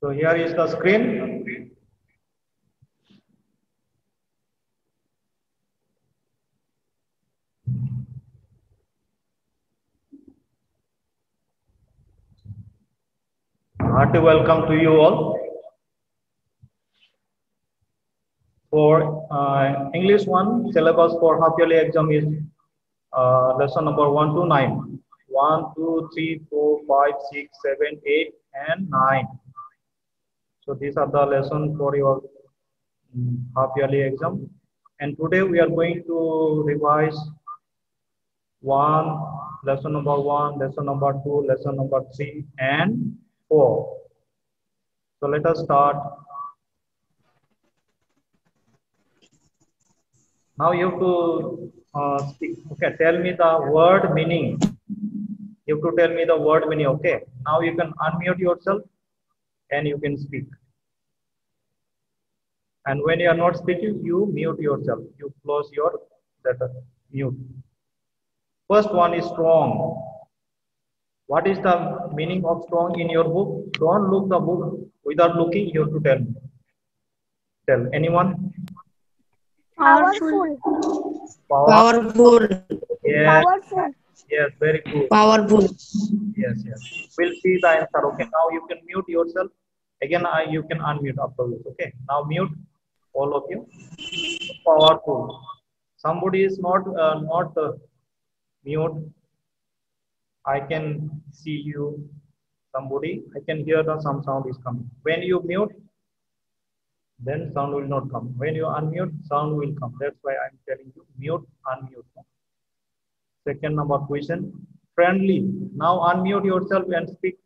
So here is the screen. Hearty welcome to you all. For English 1, syllabus for half yearly exam is lesson number 1 to 9. 1, 2, 3, 4, 5, 6, 7, 8, and 9. So these are the lessons for your half yearly exam. And today we are going to revise lesson number 1, lesson number 2, lesson number 3, and 4. So let us start. Now you have to speak. Okay, tell me the word meaning. You have to tell me the word meaning. Okay. Now you can unmute yourself and you can speak. And when you are not speaking, you mute yourself. You close your mute. First one is strong. What is the meaning of strong in your book? Don't look the book without looking. You have to tell me. Tell anyone. Powerful. Powerful. Yes. Powerful. Yes, very good. Powerful. Yes, yes. We'll see the answer. Okay, now you can mute yourself. Again, you can unmute afterwards. Okay, now mute all of you. Powerful. Somebody is not mute. I can see you. Somebody, I can hear the some sound is coming. When you mute, then sound will not come. When you unmute, sound will come. That's why I'm telling you mute, unmute. Second number question, friendly. Now unmute yourself and speak.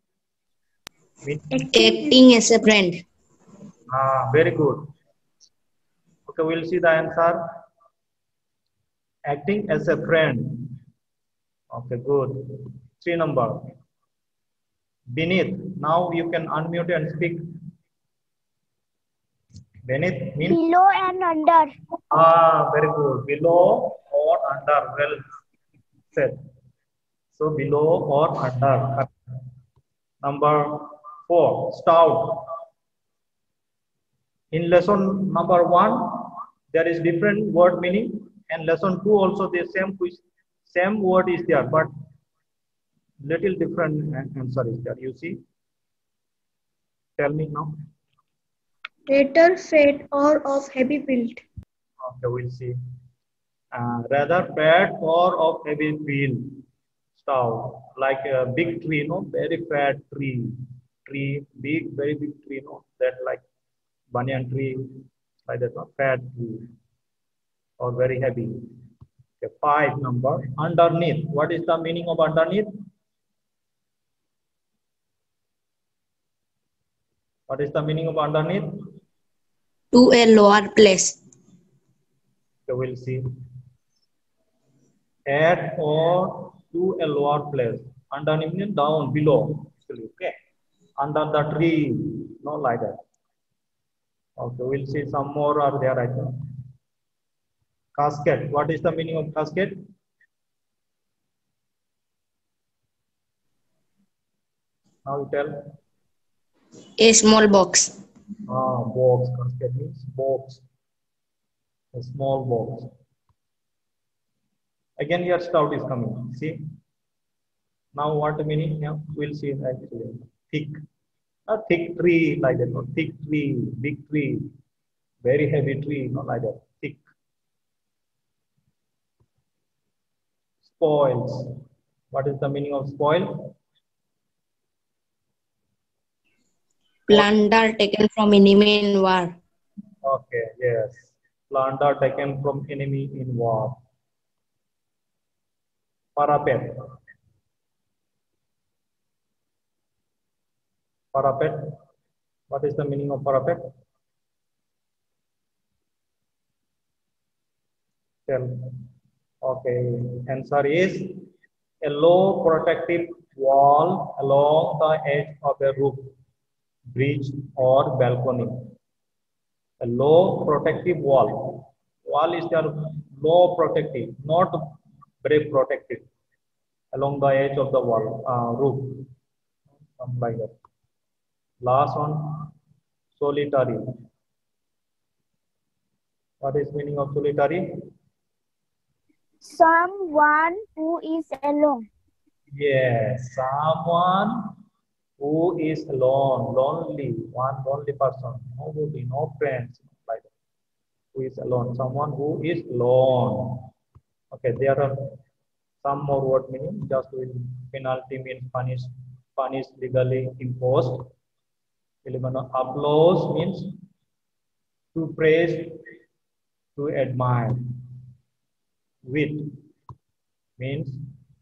Acting as a friend. Very good. Okay, we'll see the answer. Acting as a friend. Okay, good. 3 number. Beneath. Now you can unmute and speak. Beneath means? Below and under. Very good. Below or under. Well said. So below or under. Number 4. Stout. In lesson number 1, there is different word meaning, and lesson 2 also the same word is there, but little different answer is there. You see? Tell me now. Rather fat or of heavy build. Okay, we'll see. Rather fat or of heavy build. Stout, like a big tree, no, very fat tree. Big, very big tree, no, that like banyan tree, like that, no, fat tree, or very heavy. Okay, 5 number. Underneath. What is the meaning of underneath? What is the meaning of underneath? To a lower place. Okay, we'll see. At or to a lower place. Underneath means down, below. Actually, okay. Under the tree, not like that. Okay, we'll see some more are there, I think. Casket. What is the meaning of casket? Now you tell. A small box. Box. Casket means box. A small box. Again, your stout is coming. See. Now what the meaning? Yeah, we'll see actually. Thick. A thick tree like that. No? Thick tree, big tree, very heavy tree, not like that. Thick. Spoils. What is the meaning of spoil? Plunder taken from enemy in war. Okay, yes. Plunder taken from enemy in war. Parapet. Parapet. What is the meaning of parapet? Tell. Okay, answer is a low protective wall along the edge of a roof, bridge, or balcony. A low protective wall. Wall is the low protective, not very protective, along the edge of the wall, roof. Something like that. Last one, Solitary. What is meaning of solitary? Someone who is alone. Yes, someone who is alone, lonely, one lonely person, nobody, no friends, like that. Who is alone, someone who is alone. Okay, there are some more word meaning. Just with penalty means punish legally imposed. Applause means to praise, to admire. Wit means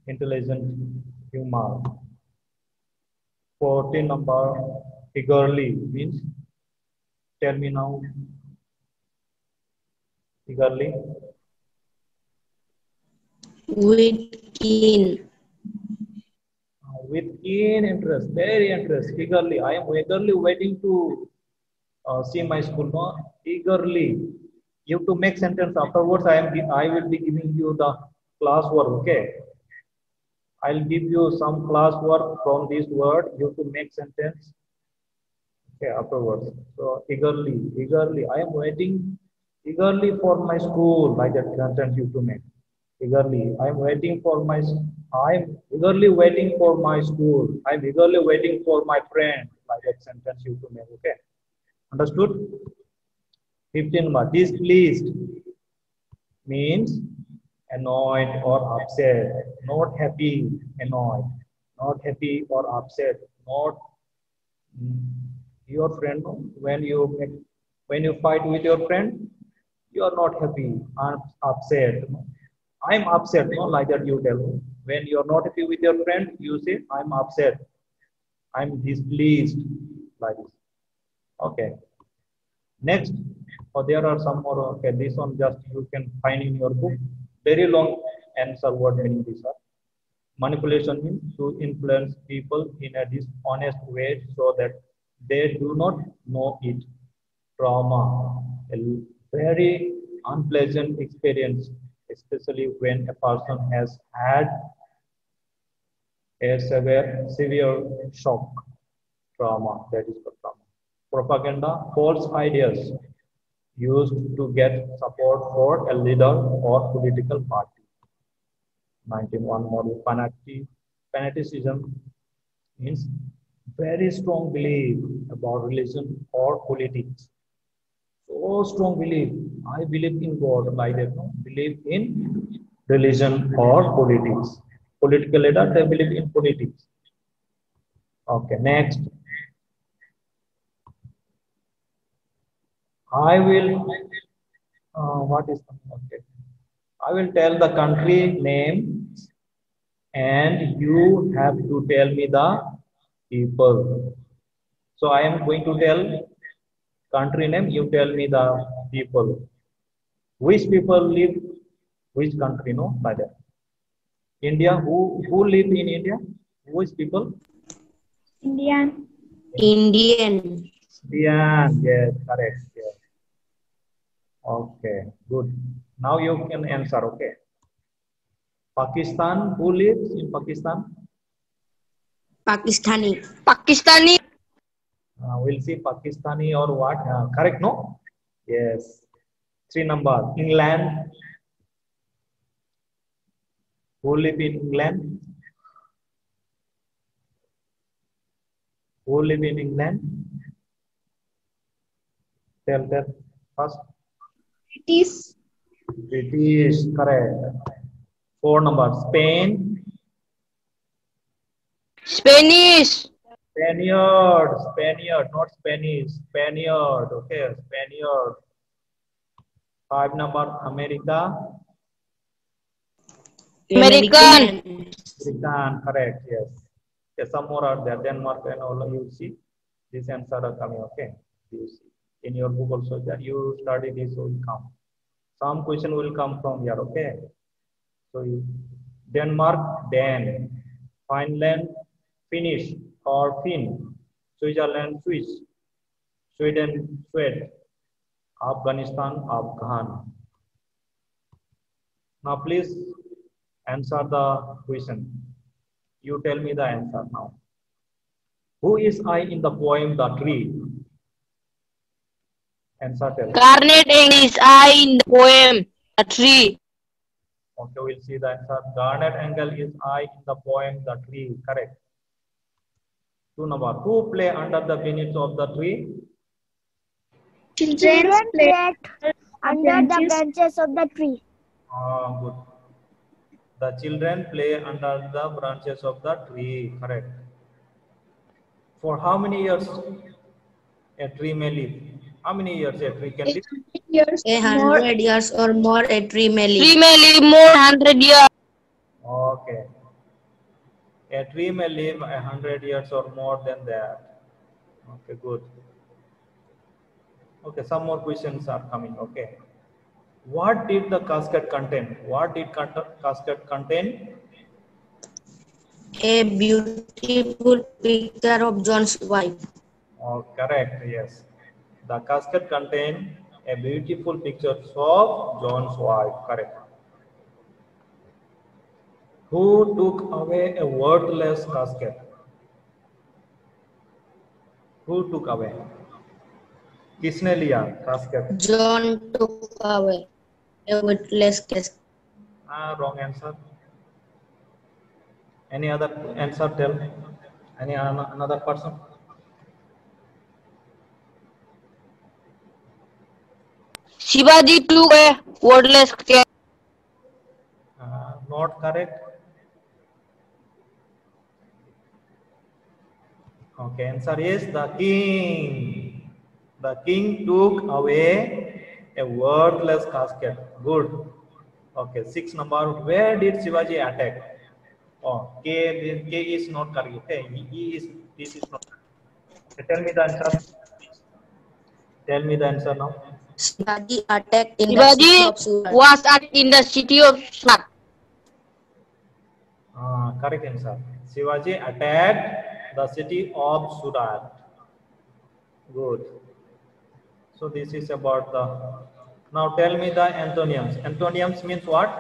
intelligent humor. 14 number eagerly means tell me now eagerly. With keen. With keen interest, very interest, eagerly. I am eagerly waiting to see my school. No, eagerly. You have to make sentence afterwards. I will be giving you the class work. Okay. I'll give you some class work from this word. You have to make sentence. Okay, afterwards. So eagerly. I am waiting eagerly for my school. Like that sentence you have to make. Eagerly. I'm eagerly waiting for my school. I'm eagerly waiting for my friend. Like that sentence you have to make. Okay. Understood? 15 mark. Displeased means annoyed or upset. Not happy, annoyed. Not happy or upset. Not your friend. When you fight with your friend, you are not happy and upset. I'm upset. No, like that you tell me. When you are not happy with your friend, you say I'm upset. I'm displeased. Like this. Okay. Next, there are some more. Okay, this one just you can find in your book. Very long answer word meaning these are. Manipulation means to influence people in a dishonest way so that they do not know it. Trauma, a very unpleasant experience, especially when a person has had a severe shock. Trauma, that is the trauma. Propaganda, false ideas used to get support for a leader or political party. 19 model fanaticism means very strong belief about religion or politics. So strong belief. I believe in God, like that. No? Believe in religion or politics. Political leader, they believe in politics. Okay, next. I will, what is, okay. I will tell the country name and you have to tell me the people. So I am going to tell country name, you tell me the people. Which people live, which country, no, by that. India, who live in India? Which people? Indian. Indian. Indian, yes, correct. Yes. Okay, good. Now you can answer, okay. Pakistan, who lives in Pakistan? Pakistani. Pakistani. We'll see Pakistani or what? Correct, no? Yes. 3 number. England. Who live in England? Who live in England? Tell that first. British. British, correct. 4 number. Spain. Spanish. Spaniard, not Spanish. Spaniard, okay, Spaniard. 5 number. America. American. American, correct, yes. Yes, some more are there. Denmark and all you see. This answer are coming, okay. You see. In your book also that you study this will come. Some question will come from here, okay. So Denmark, Dan. Finland, Finnish or Finn. Switzerland, Swiss. Sweden, Swede. Afghanistan, Afghan. Now please answer the question. You tell me the answer now. Who is I in the poem The Tree? Answer tell. Garnet Engel is I in the poem, a tree. Okay, we'll see the answer. Garnet Engel is I in the poem The Tree. Correct. 2 number. Who play under the beneath of the tree? Children Play play under the branches of the tree. Ah, good. The children play under the branches of the tree. Correct. For how many years a tree may live? How many years a tree can live? years A more. 100 years or more a tree may Tree live. may live more 100 years. Okay. A tree may live 100 years or more than that. Okay, good. Okay, some more questions are coming. Okay. What did the casket contain? What did casket contain? A beautiful picture of John's wife. Oh, correct. Yes. The casket contained a beautiful picture of John's wife. Correct. Who took away a worthless casket? Who took away? किसने लिया casket? John took away a worthless casket. Wrong answer. Any other answer? Tell. Any another person? Shivaji took a wordless cat. Not correct. Okay, answer is the king. The king took away a worthless casket. Good. Okay, 6 number. Where did Shivaji attack? Oh, K is not correct. Okay, this is not correct. Tell me the answer. Tell me the answer now. Shivaji attacked in the city Shivaji of Surat. was in the city of Surat. Correct answer. Shivaji attacked the city of Surat. Good. So this is about the. Now tell me the antonyms. Antonyms means what?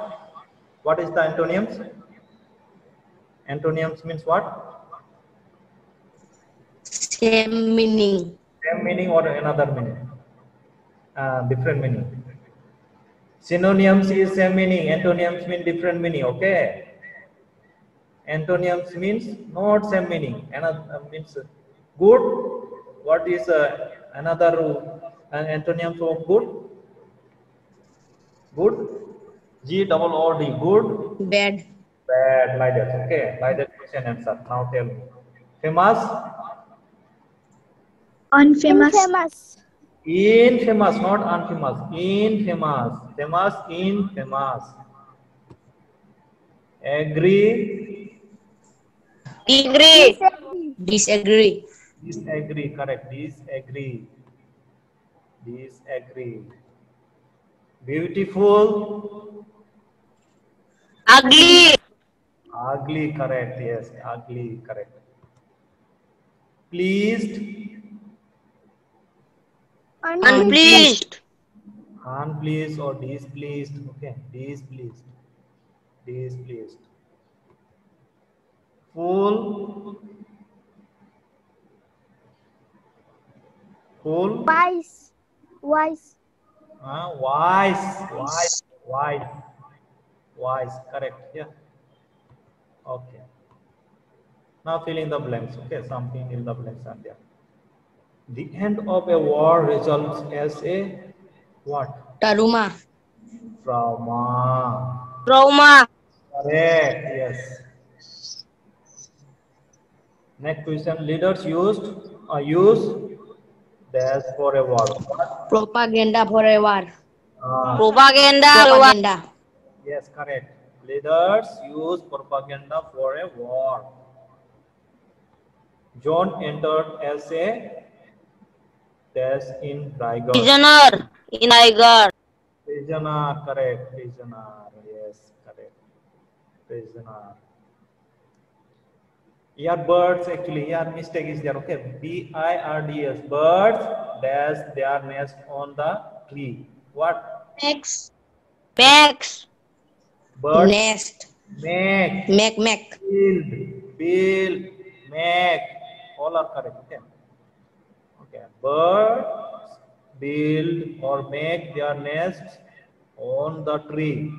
What is the antonyms? Antonyms means what? Same meaning. Same meaning or another meaning? Different meaning. Synonyms is same meaning. Antonyms mean different meaning. Okay. Antonyms means not same meaning. Another means good. What is another antonyms of good? Good. G-O-O-D. Good. Bad. Bad. Like that. Okay. Like that question answer. Now tell me. Famous. Unfamous. Infamous. Infamous, not unfamous. Infamous. Famous, infamous. Agree. Degree. Disagree. Disagree. Correct. Disagree. Disagree. Beautiful. Ugly. Ugly. Correct. Yes. Ugly. Correct. Pleased. Unpleased. Unpleased or displeased. Okay. Displeased. Displeased. Fool. Fool. Wise. Wise. Wise. Wise. Correct. Yeah. Okay. Now fill in the blanks. Okay. Something in the blanks are there. The end of a war results as a what? Taruma. Trauma. Trauma. Correct. Yes. Next question. Leaders use dash for a war. Propaganda for a war. Propaganda. Propaganda. Yes, correct. Leaders use propaganda for a war. John entered as a dash in Raigad. Prisoner in Raigad. Prisoner, correct. Prisoner, yes, correct. Prisoner. Here birds actually, here mistake is there. Okay, B-I-R-D-S. Birds dash their nest on the tree. What? X. Max. Birds Nest. make. Make. Build, make, all are correct. Okay. Okay. Birds build or make their nests on the tree.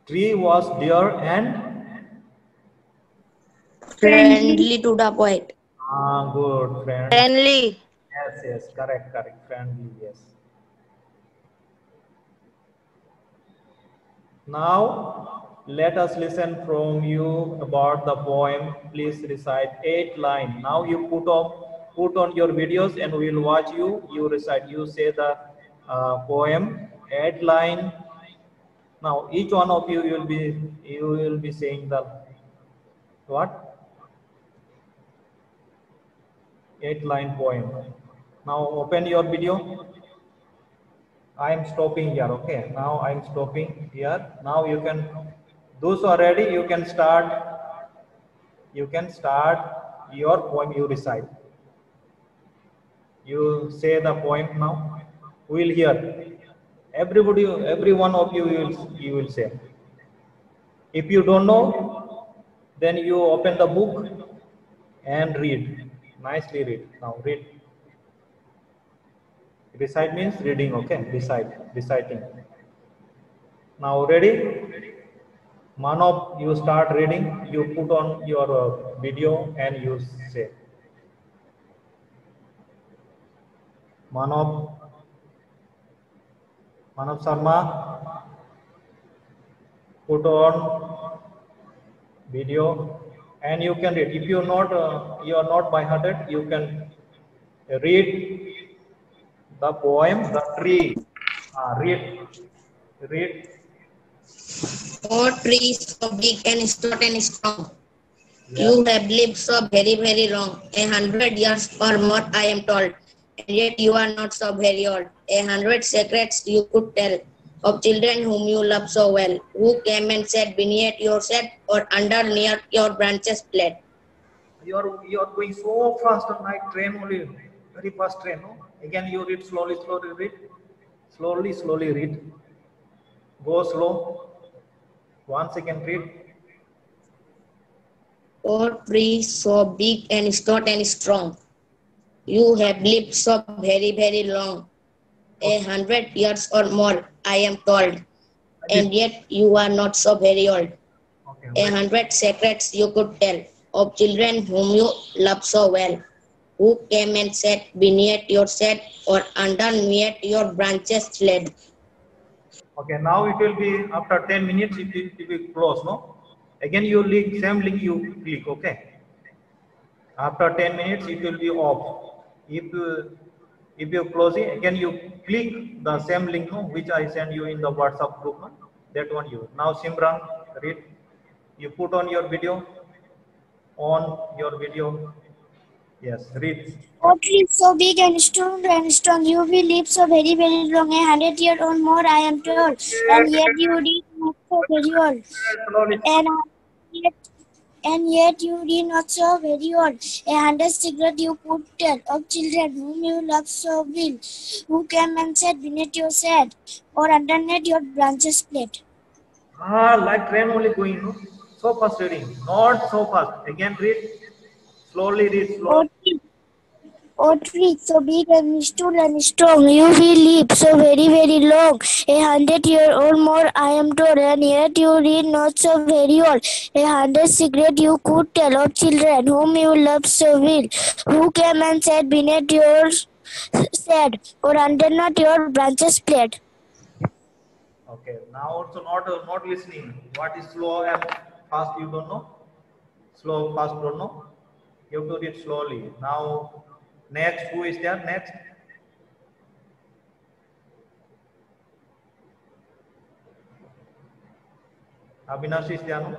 Tree was dear and Friendly to the poet. good friend. Friendly. Yes, correct. Friendly, yes. Now, let us listen from you about the poem. Please recite 8 lines. Now you put on your videos and we will watch you. You recite. You say the poem 8 line. Now each one of you will be saying the what? 8-line poem. Now open your video. I am stopping here. Okay. Now I am stopping here. Now you can. Those who are ready, you can start. You can start your poem. You recite. You say the poem now. We will hear. Everybody, every one of you will say. If you don't know, then you open the book and read. Nicely read. Now read. Recite means reading. Okay. Reciting. Now ready? Manav, you start reading. You put on your video and you say. Manav Sharma, put on video and you can read. If you are not by hearted, you can read the poem, The Tree. Read. Oh, tree so big and stout and strong. Yes. You have lived so very, very long. 100 years or more, I am told. And yet you are not so very old. 100 secrets you could tell of children whom you love so well, who came and sat beneath your shade or under near your branches played. You are going so fast like train only, very fast train. No? Again you read slowly read. Slowly read. Go slow. Once again read. Oh, tree so big and stout and strong. You have lived so very, very long. 100 years or more, I am told. And yet you are not so very old. Okay, 100 secrets you could tell of children whom you love so well, who came and sat beneath your shade or underneath your branches fled. Okay, now it will be after 10 minutes it will close, no? Again you link, same link you click, okay? After 10 minutes it will be off. If you close it, again you click the same link, no, which I send you in the WhatsApp group, no? That one you. Now Simran, read. You put on your video. Yes, read. O tree so big and strong, you will live so very, very long, 100 years or more, I am told. And yet you did not so very old. Slowly. And yet you did not so very old. 100 secrets you could tell of children whom you love so well, who came and sat beneath your shade, or underneath your branches played. Like train only going, no? So fast reading, not so fast. Again read. Slowly read, slowly. O tree, so big and strong, you will live so very, very long. 100 years or more, I am told, and yet you read not so very old. 100 secrets you could tell of children whom you love so well, who came and sat beneath your shade, or underneath your branches played. Okay, now also not listening. What is slow and fast? You don't know. Slow, fast, don't know. You have to read slowly. Now, next, who is there? Next, Avinash is there. No?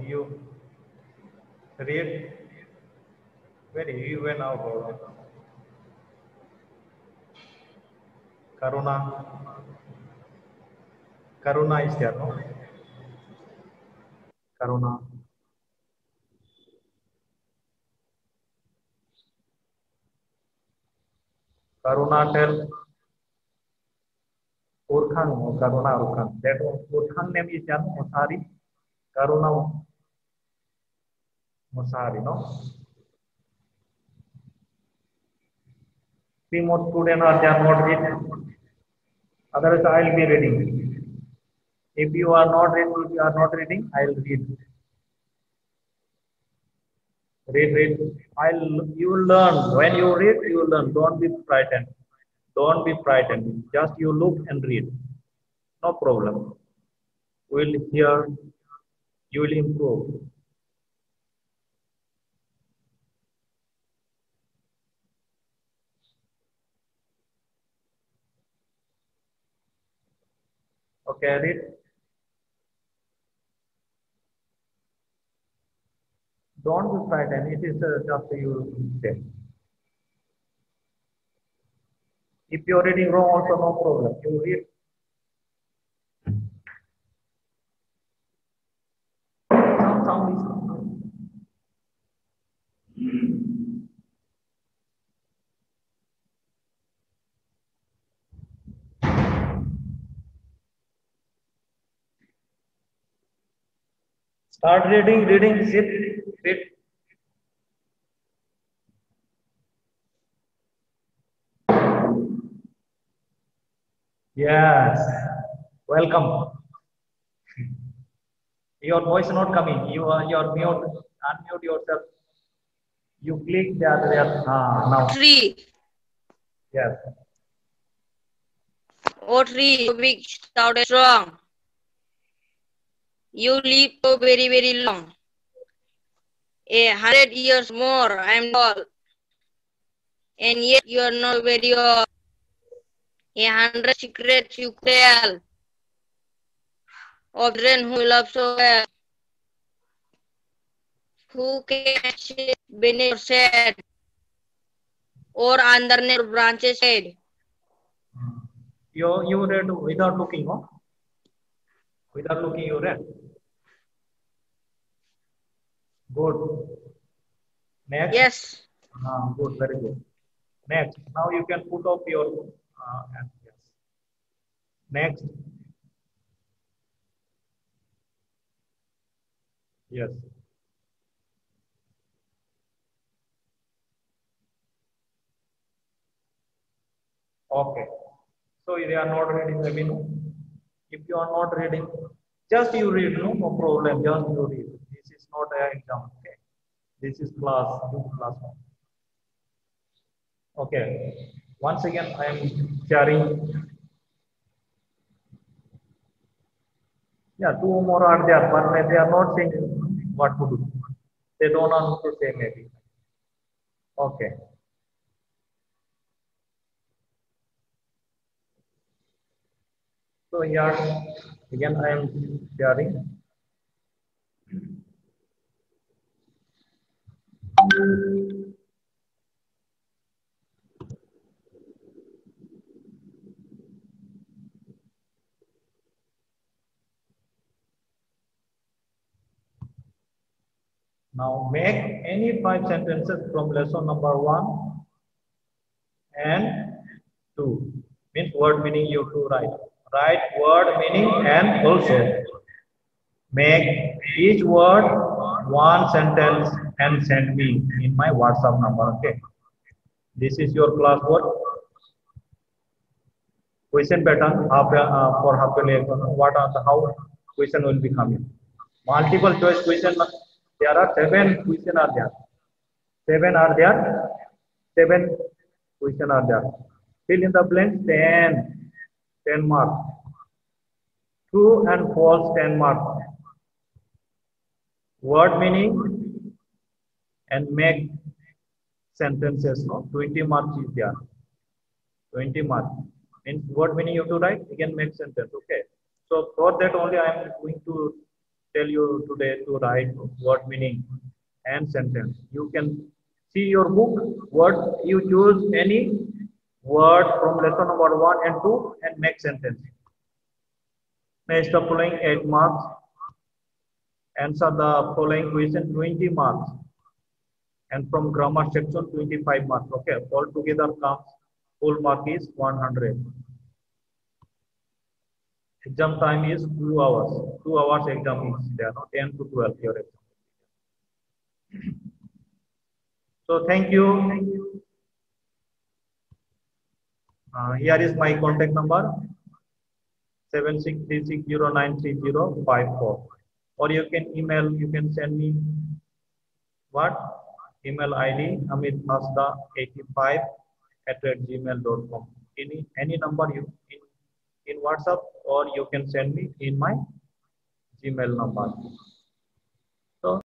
You read. Where you went out? Karuna is there. No? Karuna. Karuna tell. Urkhan, Karuna Urkhan. That Urkhan name is there. No? Sorry. Karuna. Musari, no? 3 more students are there not reading. Otherwise, I will be reading. If you are not reading, I will read. Read. You will learn. When you read, you will learn. Don't be frightened. Don't be frightened. Just you look and read. No problem. You will hear. You will improve. Okay, read. Don't be frightened. It is just you say. If you are reading wrong, also no problem. You read. Sound is. Start reading, sit. Yes, welcome. Your voice not coming. You are mute. Unmute yourself. You click there. Now. Tree. Yes. Oh tree, so big, stout and strong. You live so very, very long. 100 years more, I am tall. And yet you are not very old. 100 secrets you tell. Of children who love so well. Who can sit beneath your shade? Or underneath your branches shade? You read without looking, no? Without looking, you read. Good. Next. Yes. Good, very good. Next. Now you can put up your hand. Yes. Next. Yes. Okay. So if you are not reading, let me know. If you are not reading, just you read, no problem. Just you read. This is not an exam. Okay. This is class. Class. Okay. Once again, I am sharing. Yeah, 2 more are there, but they are not saying what to do. They don't want to say maybe. Okay. So here again I am sharing. Now make any 5 sentences from lesson number 1 and 2. Means word meaning you to write. Write word meaning and also make each word 1 sentence and send me in my WhatsApp number. Okay. This is your class work. Question pattern for half yearly exam. What are the how question will be coming? Multiple choice question. There are 7 question are there. 7 are there. 7 question are there. Fill in the blanks 10 marks. True and false 10 marks. Word meaning and make sentences. No, 20 marks is there. 20 marks. Means word meaning you have to write, again make sentence. Okay. So for that only I am going to tell you today to write word meaning and sentence. You can see your book, word, you choose any word from lesson number 1 and 2 and make sentence. Next the following 8 marks. Answer the following question 20 marks. And from grammar section 25 marks. Okay. All together comes full mark is 100. Exam time is 2 hours. 2 hours exam is there, no? 10 to 12 your exam. So thank you. Here is my contact number 7636093054, or you can email. You can send me what email ID amithasda85@gmail.com. Any number you in WhatsApp, or you can send me in my Gmail number.